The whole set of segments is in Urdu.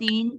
3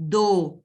2,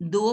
2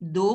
2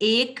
1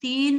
3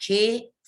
6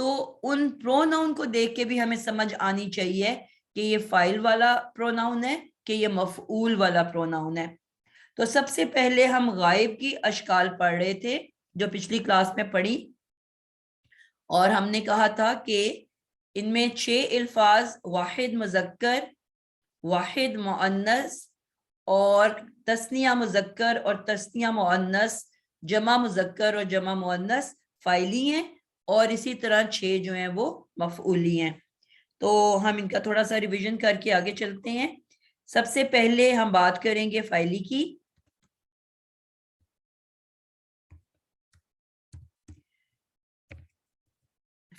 تو ان پروناؤن کو دیکھ کے بھی ہمیں سمجھ آنی چاہیے کہ یہ فاعل والا پروناؤن ہے کہ یہ مفعول والا پروناؤن ہے. تو سب سے پہلے ہم غائب کی اشکال پڑھ رہے تھے جو پچھلی کلاس میں پڑھی, اور ہم نے کہا تھا کہ ان میں 6 الفاظ واحد مذکر, واحد مؤنث اور تثنیہ مذکر اور تثنیہ مؤنث, جمع مذکر اور جمع مؤنث فاعلی ہیں, اور اسی طرح 6 جو ہیں وہ مفعولی ہیں. تو ہم ان کا تھوڑا سا ریویژن کر کے آگے چلتے ہیں. سب سے پہلے ہم بات کریں گے فاعلی کی.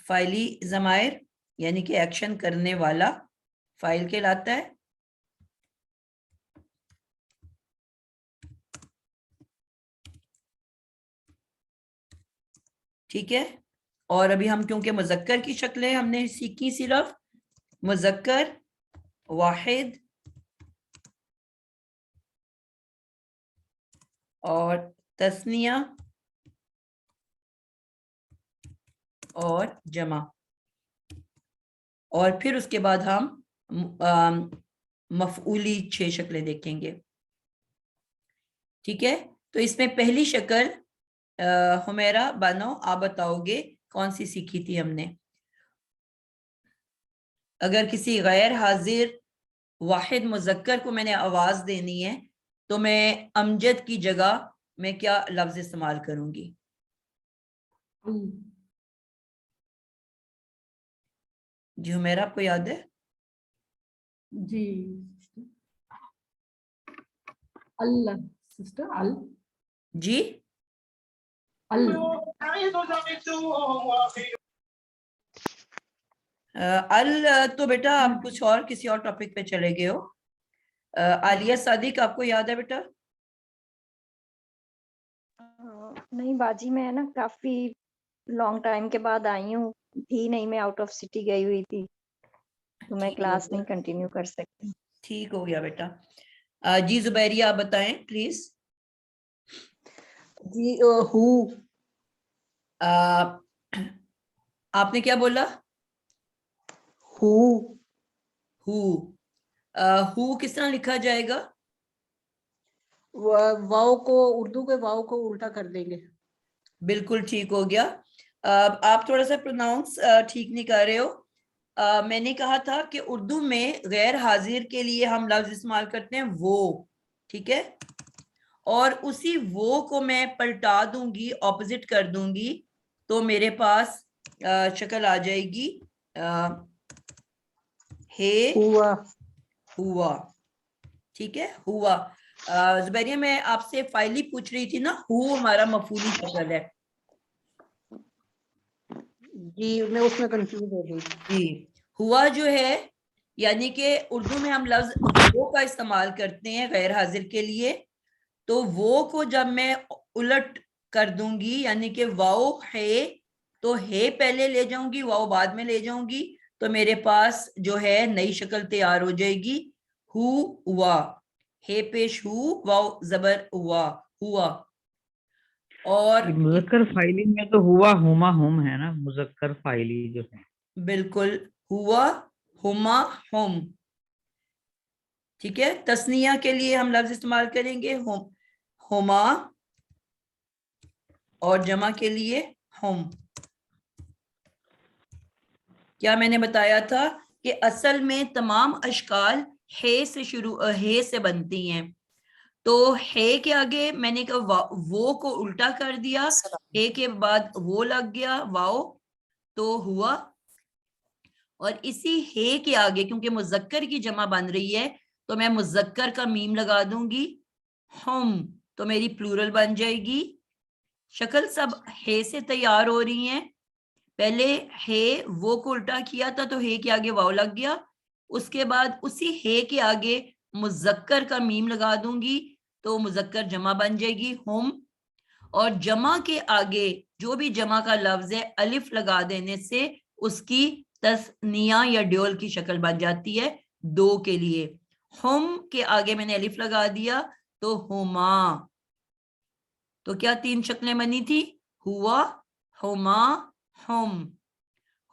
فاعلی ضمائر یعنی کہ ایکشن کرنے والا فاعل کہلاتا ہے. ٹھیک ہے, اور ابھی ہم کیونکہ مذکر کی شکلیں ہم نے سیکھی, صرف مذکر, واحد اور تثنیہ اور جمع, اور پھر اس کے بعد ہم مفعولی 6 شکلیں دیکھیں گے. ٹھیک ہے, تو اس میں پہلی شکل حمیرہ بانو آپ بتاؤ گے کون سی سیکھی تھی ہم نے. اگر کسی غیر حاضر واحد مذکر کو میں نے آواز دینی ہے تو میں امجد کی جگہ میں کیا لفظ استعمال کروں گی؟ جی حمیرہ آپ کو یاد ہے؟ جی اللہ سسٹر ال جی ال تو بیٹا آپ کچھ اور کسی اور ٹاپک پہ چلے گئے ہو. عالیہ صادق آپ کو یاد ہے بیٹا؟ نہیں باجی, میں نا کافی لانگ ٹائم کے بعد آئی ہوں, تھی نہیں, میں آؤٹ آف سٹی گئی ہوئی تھی تو میں کلاس نہیں کنٹینیو کر سکتی. ٹھیک ہو گیا بیٹا. جی زبیریہ آپ بتائیں پلیز. جی ہو, آپ نے کیا بولا؟ ہو ہو کس طرح لکھا جائے گا؟ واؤ کو اردو کے واؤ کو الٹا کر دیں گے. بالکل ٹھیک ہو گیا. آپ تھوڑا سا پروناؤنس ٹھیک نہیں کر رہے ہو. میں نے کہا تھا کہ اردو میں غیر حاضر کے لیے ہم لفظ استعمال کرتے ہیں وہ, ٹھیک ہے, اور اسی وہ کو میں پلٹا دوں گی, اپوزٹ کر دوں گی, تو میرے پاس شکل آ جائے گی ہے ہوا, ہوا. ٹھیک ہے, ہوا. زبیریہ میں آپ سے فائلی پوچھ رہی تھی نا, ہو ہمارا مفعولی شکل ہے. جی میں اس میں کنفیوز ہو گئی. جی ہوا جو ہے یعنی کہ اردو میں ہم لفظ وہ کا استعمال کرتے ہیں غیر حاضر کے لیے, تو وہ کو جب میں الٹ کر دوں گی یعنی کہ واؤ ہے تو ہے پہلے لے جاؤں گی, واؤ بعد میں لے جاؤں گی, تو میرے پاس جو ہے نئی شکل تیار ہو جائے گی ہوا. ہے پیش ہو, واؤ زبر ہوا, ہوا. اور مذکر فائلی میں تو ہوا ہما ہم ہے نا, مذکر فائلی جو ہے. بالکل, ہوا ہما ہم. ٹھیک ہے, تثنیہ کے لیے ہم لفظ استعمال کریں گے ہما, اور جمع کے لیے ہم. کیا میں نے بتایا تھا کہ اصل میں تمام اشکال ہے سے شروع, ہے سے بنتی ہیں, تو ہے کے آگے میں نے کہا وہ کو الٹا کر دیا, ہے کے بعد وہ لگ گیا واؤ, تو ہوا. اور اسی ہے کے آگے کیونکہ مذکر کی جمع بن رہی ہے تو میں مذکر کا میم لگا دوں گی ہم, تو میری پلورل بن جائے گی. شکل سب ہے سے تیار ہو رہی ہیں. پہلے ہے وہ کو الٹا کیا تھا تو ہے کے آگے واؤ لگ گیا, اس کے بعد اسی ہے کے آگے مذکر کا میم لگا دوں گی تو مذکر جمع بن جائے گی ہم, اور جمع کے آگے جو بھی جمع کا لفظ ہے الف لگا دینے سے اس کی تثنیہ یا ڈیول کی شکل بن جاتی ہے دو کے لیے. ہم کے آگے میں نے الف لگا دیا تو ہما, تو کیا 3 شکلیں بنی تھی, ہوا ہما ہم.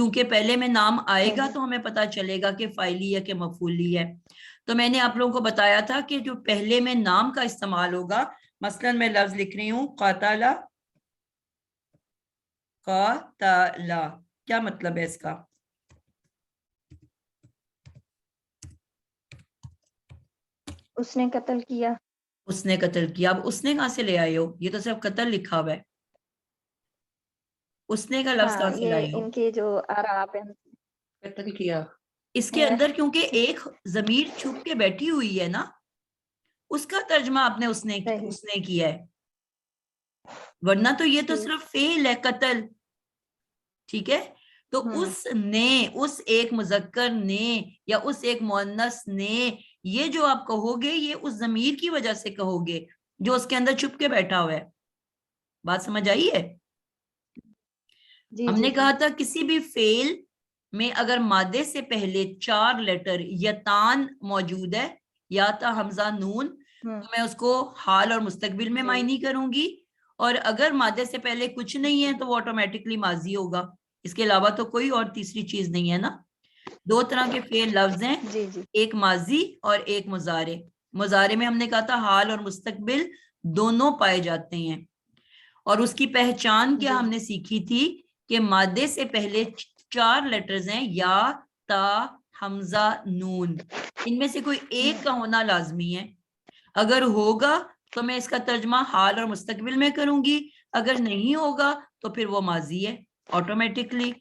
کیونکہ پہلے میں نام آئے گا تو ہمیں پتا چلے گا کہ فائلی ہے کہ مفعولی ہے. تو میں نے آپ لوگوں کو بتایا تھا کہ جو پہلے میں نام کا استعمال ہوگا, مثلا میں لفظ لکھ رہی ہوں قاتل, قاتل, کیا مطلب ہے اس کا؟ اس نے قتل کیا. اس نے قتل کیا. اب اس نے کہاں سے لے آئے ہو؟ یہ تو صرف قتل لکھا ہوا ہے. اس نے کا لفظ کہاں سے یہ لائی ہو؟ ان کے جو اعراب ہیں. قتل کیا. اس کے اندر کیونکہ ایک ضمیر چھپ کے بیٹھی ہوئی ہے نا, اس کا ترجمہ آپ نے اس نے کیا ہے, ورنہ تو یہ تو صرف فعل ہے قتل. ٹھیک ہے, تو اس نے, اس ایک مذکر نے یا اس ایک مؤنث نے, یہ جو آپ کہو گے یہ اس ضمیر کی وجہ سے کہو گے جو اس کے اندر چھپ کے بیٹھا ہوا ہے. بات سمجھ آئی ہے؟ ہم نے کہا تھا کسی بھی فعل میں اگر مادے سے پہلے 4 لیٹر یا تان موجود ہے, یا تا حمزہ نون, تو میں اس کو حال اور مستقبل میں معنی کروں گی, اور اگر مادے سے پہلے کچھ نہیں ہے تو وہ آٹومیٹکلی ماضی ہوگا. اس کے علاوہ تو کوئی اور تیسری چیز نہیں ہے نا. 2 طرح کے فعل لفظ ہیں, ایک ماضی اور ایک مضارع. مضارع میں ہم نے کہا تھا حال اور مستقبل دونوں پائے جاتے ہیں, اور اس کی پہچان کیا ہم نے سیکھی تھی کہ مادے سے پہلے 4 لیٹرز ہیں, یا تا حمزہ نون, ان میں سے کوئی ایک کا ہونا لازمی ہے. اگر ہوگا تو میں اس کا ترجمہ حال اور مستقبل میں کروں گی, اگر نہیں ہوگا تو پھر وہ ماضی ہے آٹومیٹکلی.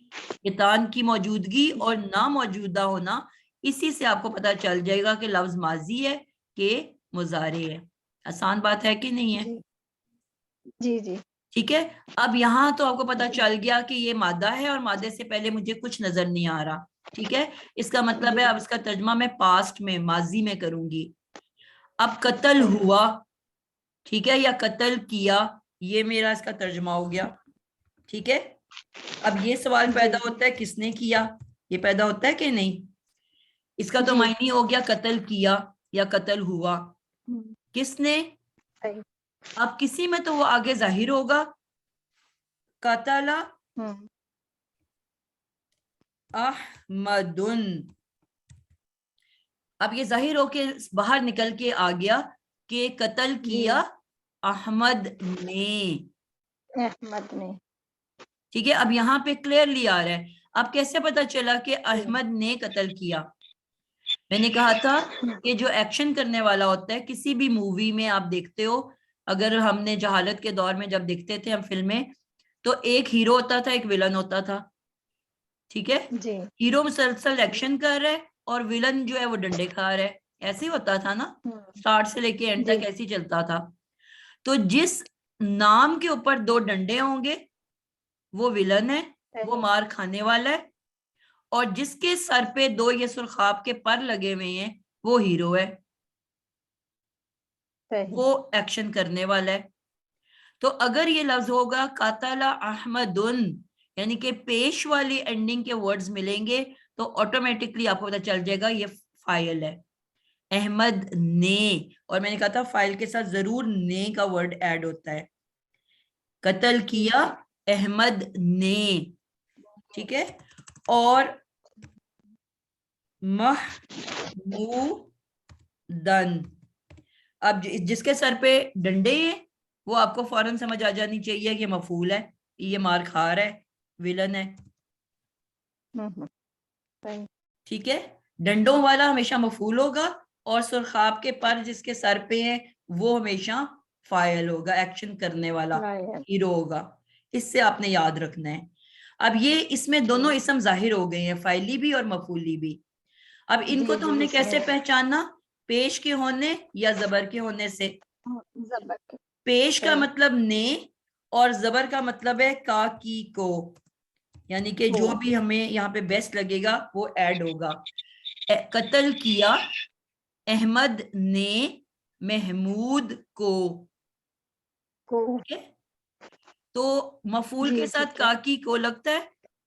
تان کی موجودگی اور ناموجودہ ہونا, اسی سے آپ کو پتا چل جائے گا کہ لفظ ماضی ہے کہ مضارع ہے. آسان بات ہے کہ نہیں ہے؟ جی. ٹھیک ہے, اب یہاں تو آپ کو پتا چل گیا کہ یہ مادہ ہے اور مادے سے پہلے مجھے کچھ نظر نہیں آ رہا. ٹھیک ہے, اس کا مطلب ہے اب اس کا ترجمہ میں پاسٹ میں, ماضی میں کروں گی. اب قتل ہوا, ٹھیک ہے, یا قتل کیا, یہ میرا اس کا ترجمہ ہو گیا. ٹھیک ہے, اب یہ سوال پیدا ہوتا ہے کس نے کیا, یہ پیدا ہوتا ہے کہ نہیں. اس کا تو معنی ہو گیا قتل کیا یا قتل ہوا, کس نے. اب کسی میں تو وہ آگے ظاہر ہوگا, قتل احمد. اب یہ ظاہر ہو کے باہر نکل کے آ گیا کہ قتل کیا احمد نے. ٹھیک ہے, اب یہاں پہ کلیئرلی آ رہا ہے. اب کیسے پتا چلا کہ احمد نے قتل کیا؟ میں نے کہا تھا کہ جو ایکشن کرنے والا ہوتا ہے کسی بھی مووی میں, آپ دیکھتے ہو, اگر ہم نے جہالت کے دور میں جب دیکھتے تھے ہم فلمیں, تو ایک ہیرو ہوتا تھا, ایک ویلن ہوتا تھا. ٹھیک ہے, ہیرو مسلسل ایکشن کر رہا ہے اور ویلن جو ہے وہ ڈنڈے کھا رہا ہے. ایسے ہی ہوتا تھا نا, سٹارٹ سے لے کے اینڈ تک ایسے ہی چلتا تھا. تو جس نام کے اوپر 2 ڈنڈے ہوں گے وہ ویلن ہے, وہ مار کھانے والا ہے, اور جس کے سر پہ 2 یہ سرخاب کے پر لگے ہوئے ہیں وہ ہیرو ہے, وہ ایکشن کرنے والا ہے. تو اگر یہ لفظ ہوگا قاتل احمد, یعنی کہ پیش والی اینڈنگ کے ورڈز ملیں گے, تو آٹومیٹکلی آپ کو پتا چل جائے گا یہ فاعل ہے. احمد نے, اور میں نے کہا تھا فاعل کے ساتھ ضرور نے کا ورڈ ایڈ ہوتا ہے. قتل کیا احمد نے. ٹھیک ہے, اور محمودن, اب جس کے سر پہ ڈنڈے ہیں وہ آپ کو فوراً سمجھ آ جانی چاہیے کہ مفعول ہے, یہ مار کھا رہا ہے, ویلن ہے. ٹھیک ہے, ڈنڈوں والا ہمیشہ مفعول ہوگا, اور سرخاب کے پر جس کے سر پہ ہیں وہ ہمیشہ فاعل ہوگا, ایکشن کرنے والا ہیرو ہوگا. اس سے آپ نے یاد رکھنا ہے. اب یہ اس میں دونوں اسم ظاہر ہو گئے ہیں, فاعلی بھی اور مفعولی بھی. اب ان کو تو ہم نے کیسے پہچانا, پیش کے ہونے یا زبر کے ہونے سے. پیش کا مطلب نے, اور زبر کا مطلب ہے کا کی کو, یعنی کہ جو بھی ہمیں یہاں پہ بیسٹ لگے گا وہ ایڈ ہوگا. قتل کیا احمد نے محمود کو. تو مفعول کے ساتھ کا کی کو لگتا ہے,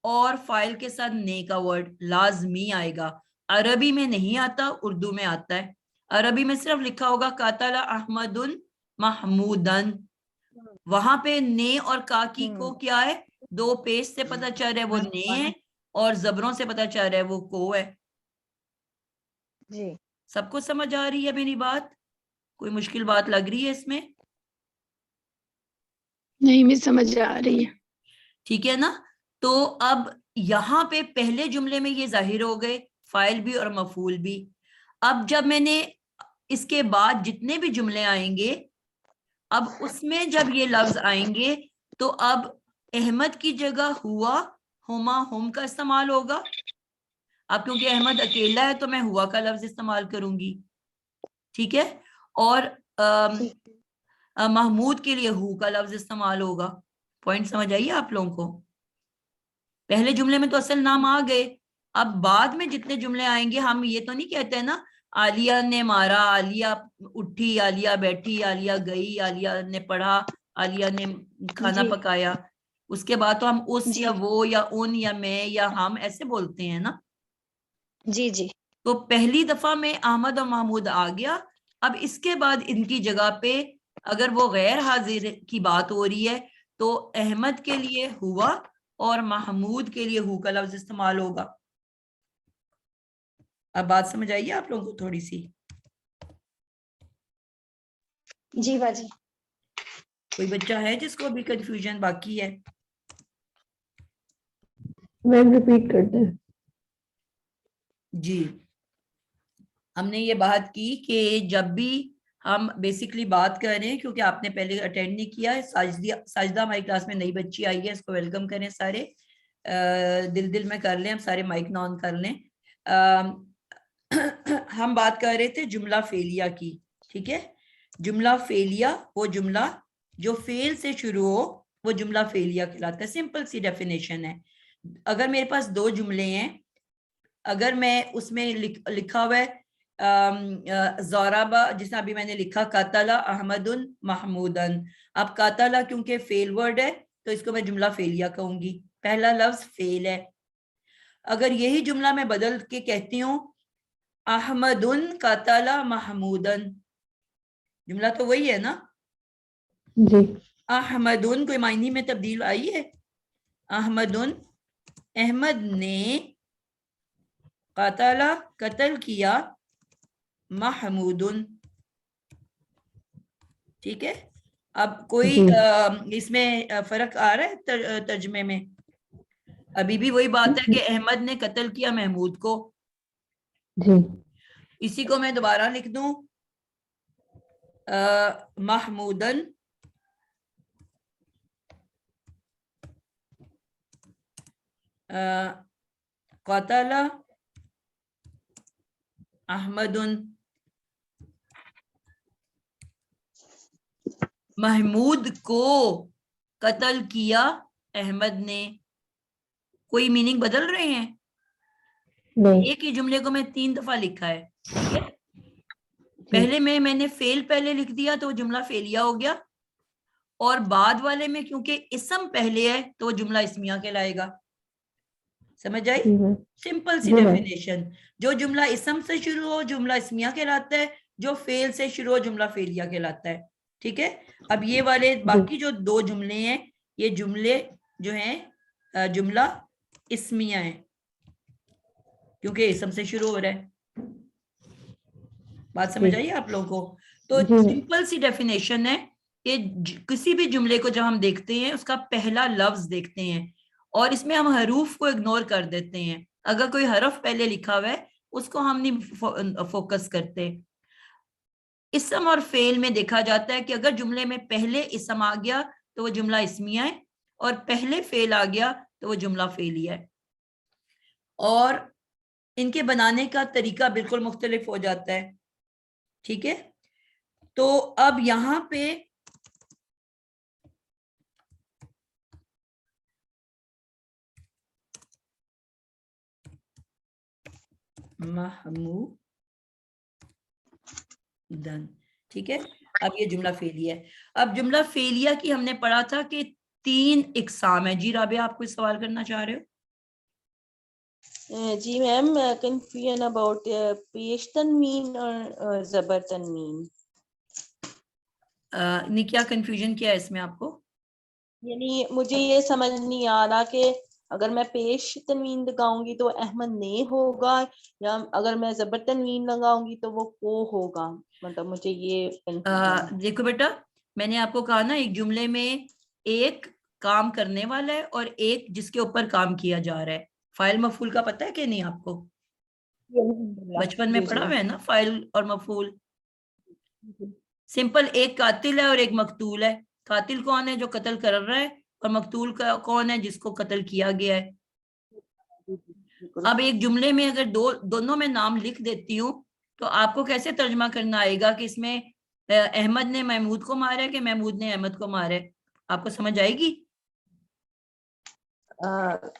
اور فاعل کے ساتھ نے کا ورڈ لازمی آئے گا. عربی میں نہیں آتا, اردو میں آتا ہے. عربی میں صرف لکھا ہوگا قاتل احمد محمودن, وہاں پہ نے اور کا کی کو کیا ہے, 2 پیش سے پتہ چل رہا ہے وہ نے ہے, اور زبروں سے پتہ چل رہا ہے وہ کو ہے. جی سب کو سمجھ آ رہی ہے میری بات؟ کوئی مشکل بات لگ رہی ہے اس میں؟ نہیں میں سمجھ آ رہی ہے. ٹھیک ہے نا. تو اب یہاں پہ پہلے جملے میں یہ ظاہر ہو گئے فاعل بھی اور مفعول بھی. اب جب میں نے اس کے بعد جتنے بھی جملے آئیں گے اب اس میں جب یہ لفظ آئیں گے تو اب احمد کی جگہ ہوا ہما ہم کا استعمال ہوگا. اب کیونکہ احمد اکیلا ہے تو میں ہوا کا لفظ استعمال کروں گی. ٹھیک ہے. اور محمود کے لیے ہو کا لفظ استعمال ہوگا. پوائنٹ سمجھ آئیے آپ لوگوں کو؟ پہلے جملے میں تو اصل نام آ گئے. اب بعد میں جتنے جملے آئیں گے ہم یہ تو نہیں کہتے ہیں نا عالیہ نے مارا، عالیہ اٹھی، عالیہ بیٹھی، عالیہ گئی، عالیہ نے پڑھا، عالیہ نے کھانا جی پکایا. اس کے بعد تو ہم اس جی یا وہ یا ان یا میں یا ہم ایسے بولتے ہیں نا. جی جی تو پہلی دفعہ میں احمد اور محمود آ گیا. اب اس کے بعد ان کی جگہ پہ اگر وہ غیر حاضر کی بات ہو رہی ہے تو احمد کے لیے ہوا اور محمود کے لیے ہو کا لفظ استعمال ہوگا. اب بات سمجھ آئیے آپ لوگوں کو تھوڑی سی؟ جی باجی. کوئی بچہ ہے جس کو ابھی کنفیوژن باقی ہے؟ میم ریپیٹ کرتے ہیں. جی ہم نے یہ بات کی کہ جب بھی ہم بیسکلی بات کر رہے ہیں کیونکہ آپ نے پہلے اٹینڈ نہیں کیا ہے. ساجدہ ہماری کلاس میں نئی بچی آئی ہے، اس کو ویلکم کریں سارے. دل میں کر لیں، ہم سارے مائک نہ آن کر لیں. ہم بات کر رہے تھے جملہ فعلیہ کی. ٹھیک ہے. جملہ فعلیہ وہ جملہ جو فعل سے شروع ہو وہ جملہ فعلیہ کہلاتا ہے. سمپل سی ڈیفینیشن ہے. اگر میرے پاس دو جملے ہیں، اگر میں اس میں لکھا ہوا ہے زورابا، جس میں ابھی میں نے لکھا قاتل احمد محمودن. اب قاتل کیونکہ فعل ورڈ ہے تو اس کو میں جملہ فعلیہ کہوں گی. پہلا لفظ فعل ہے. اگر یہی جملہ میں بدل کے کہتی ہوں احمد قاتل محمودن، جملہ تو وہی ہے نا. جی احمد کوئی معنی میں تبدیل آئی ہے؟ احمد احمد نے قاتل قتل کیا محمود. ٹھیک ہے. اب کوئی اس میں فرق آ رہا ہے ترجمے میں؟ ابھی بھی وہی بات ہے کہ احمد نے قتل کیا محمود کو. جی اسی کو میں دوبارہ لکھ دوں محمودن قتل احمد. محمود کو قتل کیا احمد نے. کوئی میننگ بدل رہے ہیں؟ نہیں. ایک ہی جملے کو میں 3 دفعہ لکھا ہے. ٹھیک ہے. پہلے میں نے فعل پہلے لکھ دیا تو وہ جملہ فعلیہ ہو گیا، اور بعد والے میں کیونکہ اسم پہلے ہے تو وہ جملہ اسمیہ کہلائے گا. سمجھ آئی؟ سمپل سی ڈیفینیشن. جو جملہ اسم سے شروع ہو جملہ اسمیہ کہلاتا ہے، جو فعل سے شروع ہو جملہ فعلیہ کہلاتا ہے. ٹھیک ہے. اب یہ والے باقی جو 2 جملے ہیں یہ جملے جو ہیں جملہ اسمیہ ہیں کیونکہ اسم سے شروع ہو رہا ہے. بات سمجھ آئیے آپ لوگوں کو؟ تو سمپل سی ڈیفینیشن ہے کہ کسی بھی جملے کو جب ہم دیکھتے ہیں اس کا پہلا لفظ دیکھتے ہیں اور اس میں ہم حروف کو اگنور کر دیتے ہیں. اگر کوئی حرف پہلے لکھا ہوا ہے اس کو ہم نہیں فوکس کرتے. اسم اور فعل میں دیکھا جاتا ہے کہ اگر جملے میں پہلے اسم آ گیا تو وہ جملہ اسمیہ ہے اور پہلے فعل آ گیا تو وہ جملہ فعلیہ ہے. اور ان کے بنانے کا طریقہ بالکل مختلف ہو جاتا ہے. ٹھیک ہے. تو اب یہاں پہ محمودن. ٹھیک ہے. اب یہ جملہ فعلیہ ہے. اب جملہ فعلیہ کی ہم نے پڑھا تھا کہ 3 اقسام ہے. جی رابعہ آپ کوئی سوال کرنا چاہ رہے ہو؟ جی میم کنفیوژن اباؤٹ پیش تنوین اور زبر تنوین. نہیں کیا کنفیوژن کیا ہے اس میں آپ کو؟ یعنی مجھے یہ سمجھ نہیں آ رہا کہ اگر میں پیش تنوین لگاؤں گی تو احمد نے ہوگا، یا اگر میں زبر تنوین لگاؤں گی تو وہ کو ہوگا؟ مطلب مجھے یہ confusion ہے۔ دیکھو بیٹا، میں نے آپ کو کہا نا ایک جملے میں ایک کام کرنے والا ہے اور ایک جس کے اوپر کام کیا جا رہا ہے۔ فاعل مفعول کا پتہ ہے کہ نہیں آپ کو؟ بچپن میں جی پڑھا جی ہوا ہے نا فاعل اور مفعول۔ سمپل، ایک قاتل ہے اور ایک مقتول ہے۔ قاتل کون ہے؟ جو قتل کر رہا ہے، اور مقتول کا کون ہے؟ جس کو قتل کیا گیا ہے۔ بالکل۔ اب ایک جملے میں اگر دونوں میں نام لکھ دیتی ہوں تو آپ کو کیسے ترجمہ کرنا آئے گا کہ اس میں احمد نے محمود کو مارا ہے کہ محمود نے احمد کو مارا ہے؟ آپ کو سمجھ آئے گی؟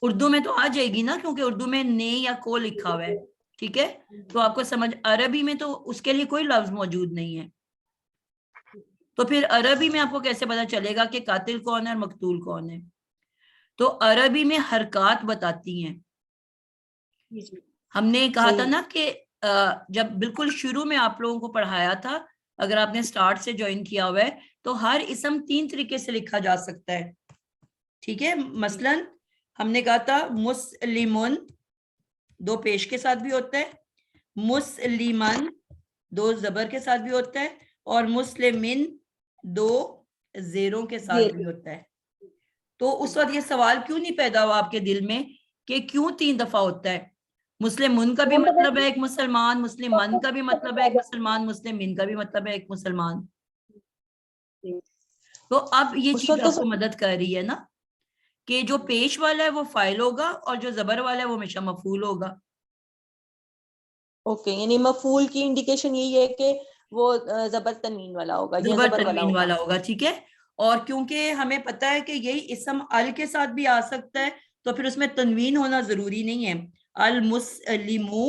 اردو میں تو آ جائے گی نا، کیونکہ اردو میں نے یا کو لکھا ہوا ہے، ٹھیک ہے؟ تو آپ کو سمجھ، عربی میں تو اس کے لیے کوئی لفظ موجود نہیں ہے، تو پھر عربی میں آپ کو کیسے پتا چلے گا کہ قاتل کون ہے اور مقتول کون ہے؟ تو عربی میں حرکات بتاتی ہیں۔ ہم نے کہا تھا نا کہ جب بالکل شروع میں آپ لوگوں کو پڑھایا تھا، اگر آپ نے سٹارٹ سے جوائن کیا ہوا ہے تو ہر اسم 3 طریقے سے لکھا جا سکتا ہے، ٹھیک ہے؟ مثلا ہم نے کہا تھا مسلمن 2 پیش کے ساتھ بھی ہوتا ہے، مسلمن 2 زبر کے ساتھ بھی ہوتا ہے، اور مسلمن 2 زیروں کے ساتھ بھی ہوتا ہے۔ تو اس وقت یہ سوال کیوں نہیں پیدا ہوا آپ کے دل میں کہ کیوں 3 دفعہ ہوتا ہے؟ مسلمن کا بھی مطلب ہے ایک مسلمان، مسلمان کا بھی مطلب ہے ایک مسلمان، مسلمین کا بھی مطلب ہے ایک مسلمان۔ تو اب یہ چیز آپ کو مدد کر رہی ہے نا کہ جو پیش والا ہے وہ فاعل ہوگا اور جو زبر والا ہے وہ ہمیشہ مفعول ہوگا۔ اوکے، یعنی مفعول کی انڈیکیشن یہی ہے کہ وہ زبر تنوین والا ہوگا یا زبر زبر تنوین والا ہوگا، ٹھیک ہے؟ اور کیونکہ ہمیں پتہ ہے کہ یہی اسم ال کے ساتھ بھی آ سکتا ہے تو پھر اس میں تنوین ہونا ضروری نہیں ہے۔ المسلمو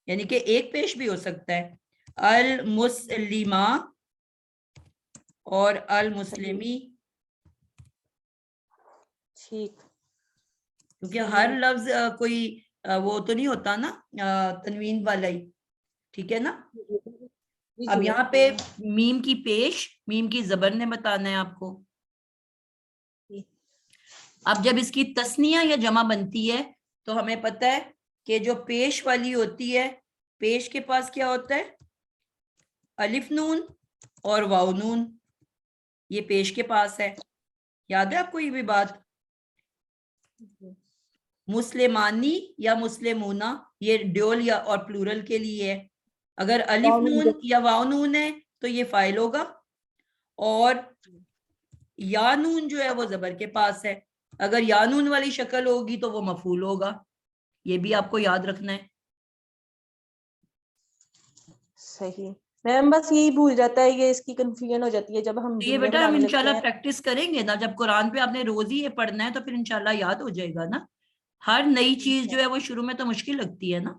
یعنی کہ ایک پیش بھی ہو سکتا ہے، المسلمہ اور المسلمی، ٹھیک، کیونکہ ہر لفظ کوئی وہ تو نہیں ہوتا نا تنوین والا ہی، ٹھیک ہے نا؟ اب یہاں پہ میم کی پیش، میم کی زبر نے بتانا ہے آپ کو۔ اب جب اس کی تسنیہ یا جمع بنتی ہے تو ہمیں پتہ ہے کہ جو پیش والی ہوتی ہے، پیش کے پاس کیا ہوتا ہے؟ الف نون اور واو نون، یہ پیش کے پاس ہے۔ یاد ہے آپ کو یہ بھی بات؟ مسلمانی یا مسلمونہ یہ ڈیول یا اور پلورل کے لیے ہے۔ اگر الف نون یا واو نون ہے تو یہ فاعل ہوگا، اور یا نون جو ہے وہ زبر کے پاس ہے۔ اگر یا نون والی شکل ہوگی تو وہ مفعول ہوگا، یہ بھی آپ کو یاد رکھنا ہے۔ صحیح میم، بس یہی بھول جاتا ہے، یہ اس کی کنفیوژن ہو جاتی ہے جب ہم یہ جملے بیٹا ہم بنانے لگتے انشاءاللہ ہیں۔ پریکٹس کریں گے نا، جب قرآن پہ آپ نے روز ہی یہ پڑھنا ہے تو پھر انشاءاللہ یاد ہو جائے گا نا۔ ہر نئی چیز جو ہے وہ شروع میں تو مشکل لگتی ہے نا،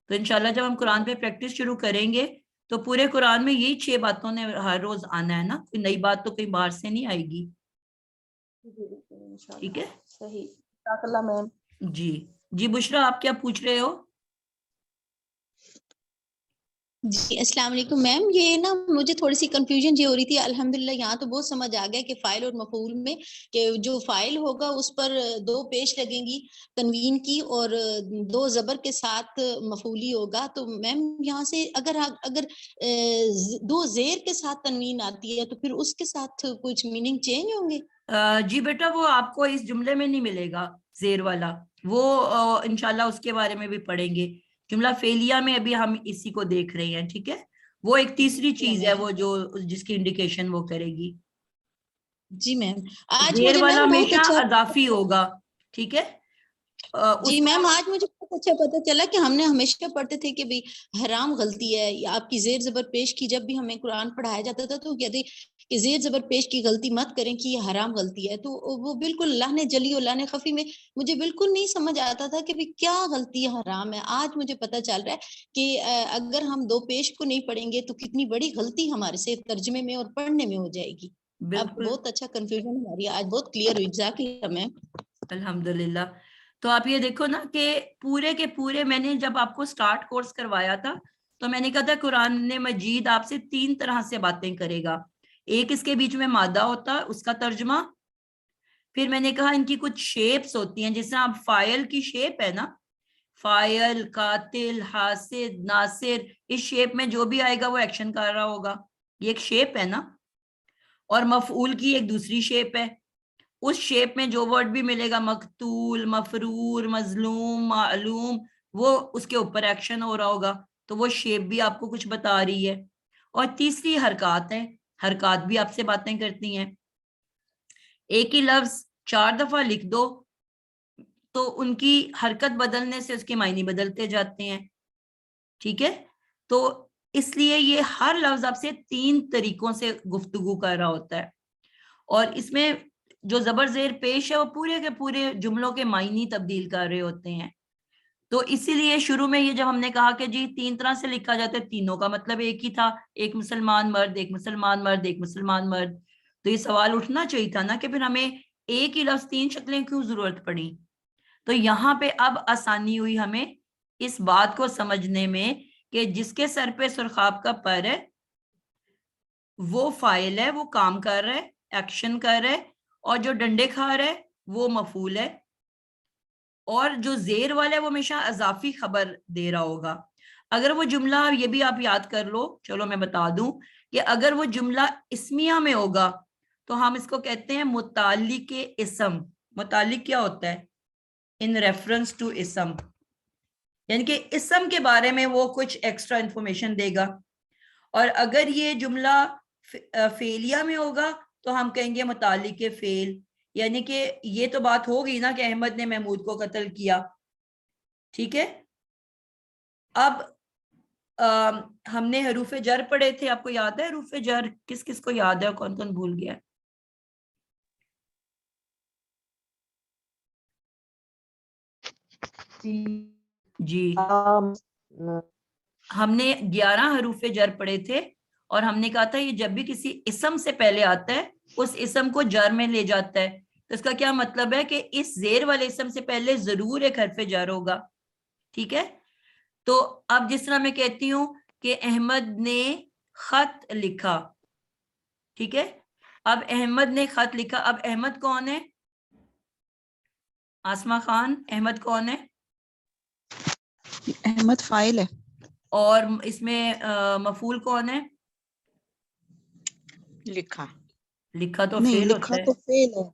تو انشاءاللہ جب ہم قرآن پہ پریکٹس شروع کریں گے تو پورے قرآن میں یہی 6 باتوں نے ہر روز آنا ہے نا، کوئی نئی بات تو کوئی باہر سے نہیں آئے گی، ٹھیک ہے؟ صحیح، جزاک اللہ میم۔ جی جی بشرا، آپ کیا پوچھ رہے ہو؟ جی السلام علیکم میم، یہ نا مجھے تھوڑی سی کنفیوژن یہ ہو رہی تھی، الحمدللہ یہاں تو بہت سمجھ آ گیا کہ فاعل اور مفعول میں کہ جو فاعل ہوگا اس پر 2 پیش لگیں گی تنوین کی اور 2 زبر کے ساتھ مفعولی ہوگا۔ تو میم یہاں سے اگر 2 زیر کے ساتھ تنوین آتی ہے تو پھر اس کے ساتھ کچھ میننگ چینج ہوں گے؟ جی بیٹا وہ آپ کو اس جملے میں نہیں ملے گا زیر والا، وہ انشاءاللہ اس کے بارے میں بھی پڑھیں گے۔ جملہ فعلیہ میں ابھی ہم اسی کو دیکھ رہے ہیں، ٹھیک ہے؟ وہ ایک تیسری چیز ہے وہ جو جس کی انڈیکیشن وہ کرے گی۔ جی میم، آج زیر مجھے والا میم بہت ہمیشہ اچھا، اضافی ہوگا، ٹھیک ہے؟ جی میم آج مجھے بہت اچھا پتا چلا کہ ہم نے ہمیشہ پڑھتے تھے کہ بھئی حرام غلطی ہے، یا آپ کی زیر زبر پیش کی جب بھی ہمیں قرآن پڑھایا جاتا تھا تو کہتے کہ زیر زبر پیش کی غلطی مت کریں کہ یہ حرام غلطی ہے۔ تو وہ بالکل اللہ نے جلی اور اللہ نے خفی میں مجھے بالکل نہیں سمجھ آتا تھا کہ بھئی کیا غلطی حرام ہے۔ آج مجھے پتا چل رہا ہے کہ اگر ہم 2 پیش کو نہیں پڑھیں گے تو کتنی بڑی غلطی ہمارے سے ترجمے میں اور پڑھنے میں ہو جائے گی۔ اب بہت اچھا کنفیوژن ہماری آج بہت کلیئر ہوئی، جزاک اللہ میم۔ الحمدللہ۔ تو آپ یہ دیکھو نا کہ پورے کے پورے میں نے جب آپ کو سٹارٹ کورس کروایا تھا تو میں نے کہا تھا قرآن مجید آپ سے 3 طرح سے باتیں کرے گا۔ ایک اس کے بیچ میں مادہ ہوتا ہے اس کا ترجمہ، پھر میں نے کہا ان کی کچھ شیپس ہوتی ہیں، جس طرح اب فائل کی شیپ ہے نا، فائل، قاتل، حاسد، ناصر، اس شیپ میں جو بھی آئے گا وہ ایکشن کر رہا ہوگا، یہ ایک شیپ ہے نا. اور مفعول کی ایک دوسری شیپ ہے، اس شیپ میں جو ورڈ بھی ملے گا، مقتول، مفرور، مظلوم، معلوم، وہ اس کے اوپر ایکشن ہو رہا ہوگا، تو وہ شیپ بھی آپ کو کچھ بتا رہی ہے. اور تیسری حرکات ہیں، حرکات بھی آپ سے باتیں کرتی ہیں. ایک ہی لفظ 4 دفعہ لکھ دو تو ان کی حرکت بدلنے سے اس کے معنی بدلتے جاتے ہیں. ٹھیک ہے، تو اس لیے یہ ہر لفظ آپ سے 3 طریقوں سے گفتگو کر رہا ہوتا ہے، اور اس میں جو زبر زیر پیش ہے وہ پورے کے پورے جملوں کے معنی تبدیل کر رہے ہوتے ہیں. تو اسی لیے شروع میں یہ جب ہم نے کہا کہ جی 3 طرح سے لکھا جاتا ہے، تینوں کا مطلب ایک ہی تھا، ایک مسلمان مرد، ایک مسلمان مرد، ایک مسلمان مرد، تو یہ سوال اٹھنا چاہیے تھا نا کہ پھر ہمیں ایک ہی لفظ 3 شکلیں کیوں ضرورت پڑی. تو یہاں پہ اب آسانی ہوئی ہمیں اس بات کو سمجھنے میں کہ جس کے سر پہ سرخاب کا پر ہے وہ فاعل ہے، وہ کام کر رہا ہے، ایکشن کر رہا ہے، اور جو ڈنڈے کھا رہا ہے وہ مفعول ہے، اور جو زیر والا ہے وہ ہمیشہ اضافی خبر دے رہا ہوگا. اگر وہ جملہ، یہ بھی آپ یاد کر لو، چلو میں بتا دوں کہ اگر وہ جملہ اسمیہ میں ہوگا تو ہم اس کو کہتے ہیں متعلق اسم. متعلق کیا ہوتا ہے؟ ان ریفرنس ٹو اسم، یعنی کہ اسم کے بارے میں وہ کچھ ایکسٹرا انفارمیشن دے گا. اور اگر یہ جملہ فعلیہ میں ہوگا تو ہم کہیں گے متعلق فعل، یعنی کہ یہ تو بات ہوگی نا کہ احمد نے محمود کو قتل کیا. ٹھیک ہے، اب ہم نے حروف جر پڑھے تھے، آپ کو یاد ہے حروف جر؟ کس کس کو یاد ہے اور کون کون بھول گیا؟ جی، ہم نے 11 حروف جر پڑھے تھے، اور ہم نے کہا تھا یہ جب بھی کسی اسم سے پہلے آتا ہے اس اسم کو جر میں لے جاتا ہے. تو اس کا کیا مطلب ہے کہ اس زیر والے اسم سے پہلے ضرور ایک حرف جر ہوگا. ٹھیک ہے، تو اب جس طرح میں کہتی ہوں کہ احمد نے خط لکھا، ٹھیک ہے، اب احمد نے خط لکھا، اب احمد کون ہے؟ آسما خان، احمد کون ہے؟ احمد فاعل ہے. اور اس میں مفعول کون ہے؟ لکھا. لکھا تو نہیں، فعل لکھا ہوتا ہے. تو فعل ہے.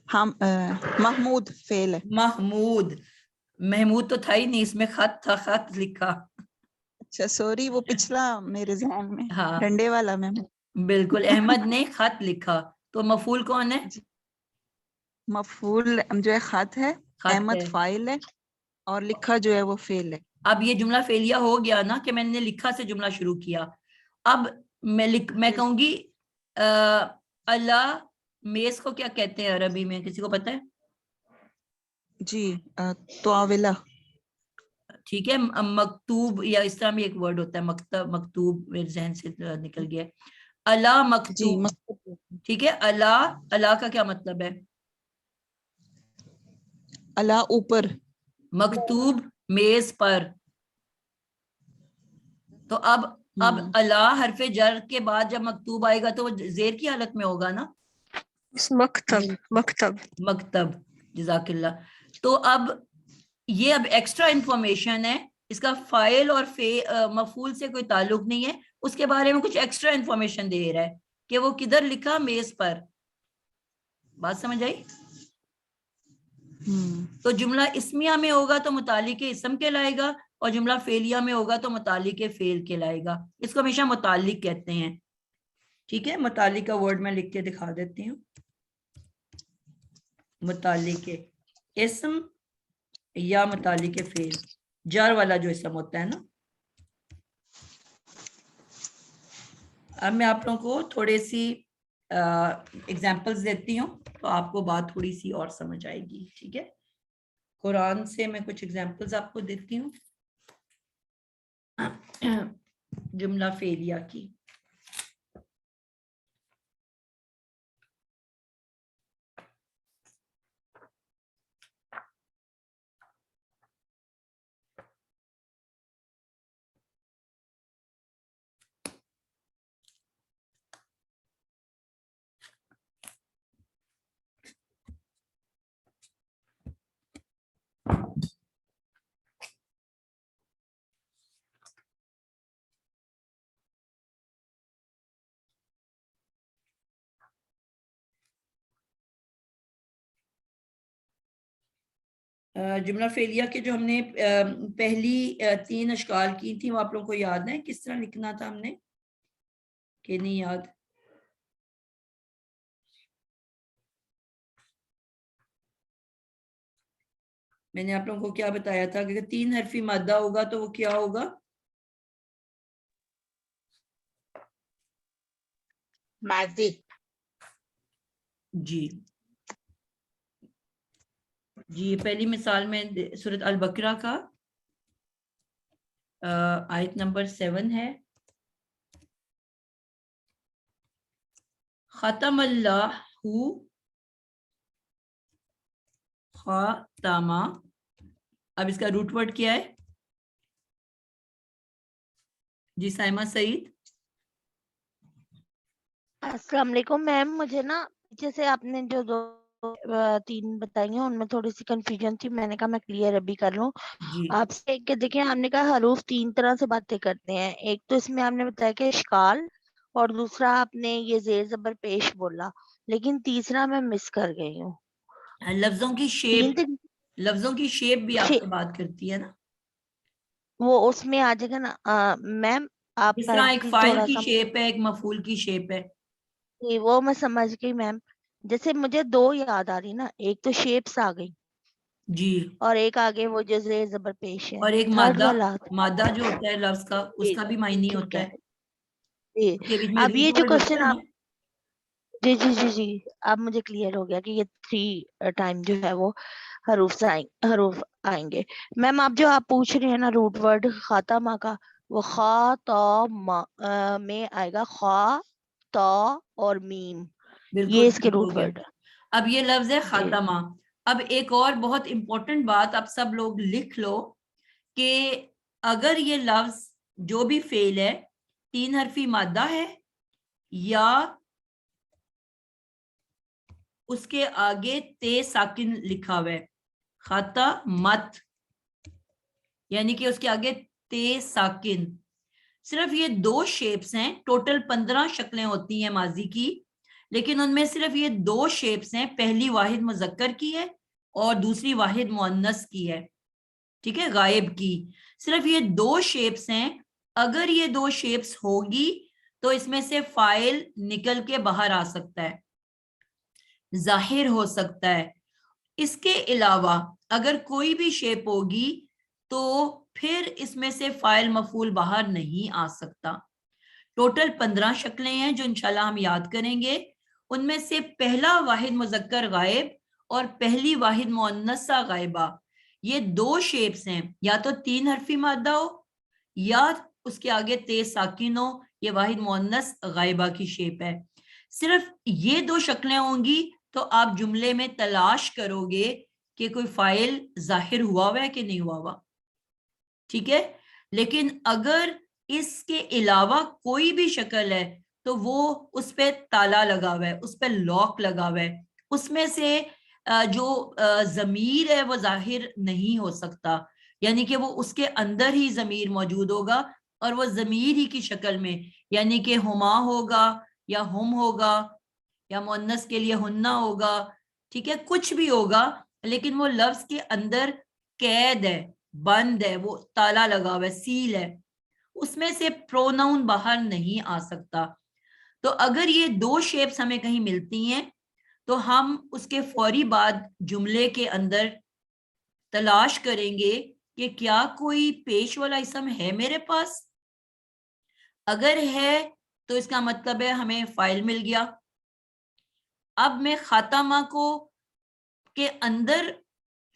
ہم محمود فعل ہے. محمود، محمود تو تھا ہی نہیں، اس میں خط تھا، خط لکھا. اچھا سوری، وہ پچھلا میرے ذہن میں ہاں ڈنڈے والا محمود. بالکل، احمد نے خط لکھا، تو مفعول کون ہے؟ مفعول جو ہے خط ہے، خط احمد ہے. فاعل ہے، اور لکھا جو ہے وہ فعل ہے. اب یہ جملہ فعلیہ ہو گیا نا کہ میں نے لکھا سے جملہ شروع کیا. اب میں کہوں گی اللہ میز کو کیا کہتے ہیں عربی میں؟ کسی کو پتہ ہے؟ جی طاولہ. ٹھیک ہے، مکتوب، یا اس طرح بھی ایک ورڈ ہوتا ہے مکتب، مکتوب میرے ذہن سے نکل گیا. اللہ جی مکتوب، ٹھیک ہے. اللہ، اللہ کا کیا مطلب ہے؟ اللہ اوپر. مکتوب میز پر. تو اب اللہ حرف جر کے بعد جب مکتوب آئے گا تو وہ زیر کی حالت میں ہوگا نا. مکتب، مکتب، مکتب، جزاک اللہ. تو اب یہ اب ایکسٹرا انفارمیشن ہے، اس کا فاعل اور مفعول سے کوئی تعلق نہیں ہے، اس کے بارے میں کچھ ایکسٹرا انفارمیشن دے رہا ہے کہ وہ کدھر لکھا؟ میز پر. بات سمجھ آئی؟ تو جملہ اسمیہ میں ہوگا تو متعلق اسم کہلائے گا، اور جملہ فعلیہ میں ہوگا تو متعلق فعل کہلائے گا. اس کو ہمیشہ متعلق کہتے ہیں. ٹھیک ہے، متعلق کا ورڈ میں لکھ کے دکھا دیتی ہوں. متعلق اسم یا متعلق فعل، جر والا جو اسم ہوتا ہے نا. اب میں آپ لوگوں کو تھوڑے سی ایگزامپلز دیتی ہوں تو آپ کو بات تھوڑی سی اور سمجھ آئے گی. ٹھیک ہے، قرآن سے میں کچھ ایگزامپلز آپ کو دیتی ہوں جملہ فعلیہ کی. جملہ فعلیہ کے جو ہم نے پہلی 3 اشکال کی تھی وہ آپ لوگوں کو یاد ہے کس طرح لکھنا تھا ہم نے کہ نہیں یاد؟ میں نے آپ لوگوں کو کیا بتایا تھا کہ 3 حرفی مادہ ہوگا تو وہ کیا ہوگا؟ ماضی. جی جی پہلی مثال میں سورۃ البقرہ کا آیت نمبر 7 ہے. ختم اللہ خاتمہ. اب اس کا روٹ ورڈ کیا ہے؟ جی سائمہ سعید. السلام علیکم میم. مجھے نا پیچھے سے آپ نے جو 3 بتائی ہیں ان میں تھوڑی سی کنفیوژن تھی. میں نے کہا میں کلیئر ابھی کر لوں جی آپ سے کہ دیکھیں ہم نے کہا حروف 3 طرح سے باتیں کرتے ہیں. ایک تو اس میں آپ نے بتایا کہ اشکال اور دوسرا آپ نے یہ زیر زبر پیش بولا لیکن تیسرا میں مس کر گئی ہوں. لفظوں کی شیپ بھی آپ سے بات کرتی ہے نا وہ اس میں آ جائے گا نا میم. آپ جس طرح ایک پلیز فائل تھوڑا کی سا شیپ ہے ایک مفعول کی شیپ ہے. وہ میں سمجھ گئی میم. جیسے مجھے 2 یاد آ رہی نا. ایک تو شیپس آ گئی جی اور ایک آگے وہ جو زیر زبر پیش ہے. اور ایک تھرڈ مادہ والا جو ہوتا ہے لفظ کا اس جی کا بھی معنی ٹھیک ہوتا ہے ہے. جی. اس کے بیچ میں اب روٹ یہ جو ورڈ ہوتا کوشچن ہے آپ نا. جی جی جی جی اب مجھے کلیئر ہو گیا کہ یہ 3 ٹائم جو ہے وہ حروف آئیں گے. میم آپ پوچھ رہے ہیں نا روٹ ورڈ خاتمہ کا وہ خاتمہ میں آئے گا خا تا اور میم. بالکل یہ اس کے ٹھیک ہو روٹ گیا. ورڈ اب یہ لفظ ہے جی خاتمہ. اب ایک اور بہت امپورٹنٹ بات آپ سب لوگ لکھ لو کہ اگر یہ لفظ جو بھی فعل ہے 3 حرفی مادہ ہے یا اس کے آگے تے ساکن لکھا ہوا ہے خاتمت یعنی کہ اس کے آگے تے ساکن. صرف یہ 2 شیپس ہیں. ٹوٹل 15 شکلیں ہوتی ہیں ماضی کی لیکن ان میں صرف یہ 2 شیپس ہیں. پہلی واحد مذکر کی ہے اور دوسری واحد مؤنث کی ہے. ٹھیک ہے غائب کی. صرف یہ 2 شیپس ہیں. اگر یہ 2 شیپس ہوگی تو اس میں سے فاعل نکل کے باہر آ سکتا ہے ظاہر ہو سکتا ہے. اس کے علاوہ اگر کوئی بھی شیپ ہوگی تو پھر اس میں سے فاعل مفعول باہر نہیں آ سکتا. ٹوٹل 15 شکلیں ہیں جو انشاءاللہ ہم یاد کریں گے. ان میں سے پہلا واحد مذکر غائب اور پہلی واحد مؤنثہ غائبہ یہ 2 شیپس ہیں. یا تو 3 حرفی مادہ ہو یا اس کے آگے تے ساکن ہو. یہ واحد مؤنث غائبہ کی شیپ ہے. صرف یہ 2 شکلیں ہوں گی تو آپ جملے میں تلاش کرو گے کہ کوئی فاعل ظاہر ہوا ہے کہ نہیں ہوا ہوا. ٹھیک ہے. لیکن اگر اس کے علاوہ کوئی بھی شکل ہے تو وہ اس پہ تالا لگا ہوا ہے اس پہ لاک لگا ہوا ہے. اس میں سے جو ضمیر ہے وہ ظاہر نہیں ہو سکتا یعنی کہ وہ اس کے اندر ہی ضمیر موجود ہوگا اور وہ ضمیر ہی کی شکل میں یعنی کہ ہما ہوگا یا ہم ہوگا یا مؤنث کے لیے ہننا ہوگا. ٹھیک ہے کچھ بھی ہوگا لیکن وہ لفظ کے اندر قید ہے بند ہے وہ تالا لگا ہوا ہے سیل ہے. اس میں سے پروناؤن باہر نہیں آ سکتا. تو اگر یہ 2 شیپس ہمیں کہیں ملتی ہیں تو ہم اس کے فوری بعد جملے کے اندر تلاش کریں گے کہ کیا کوئی پیش والا اسم ہے میرے پاس. اگر ہے تو اس کا مطلب ہے ہمیں فاعل مل گیا. اب میں خاتمہ کو کے اندر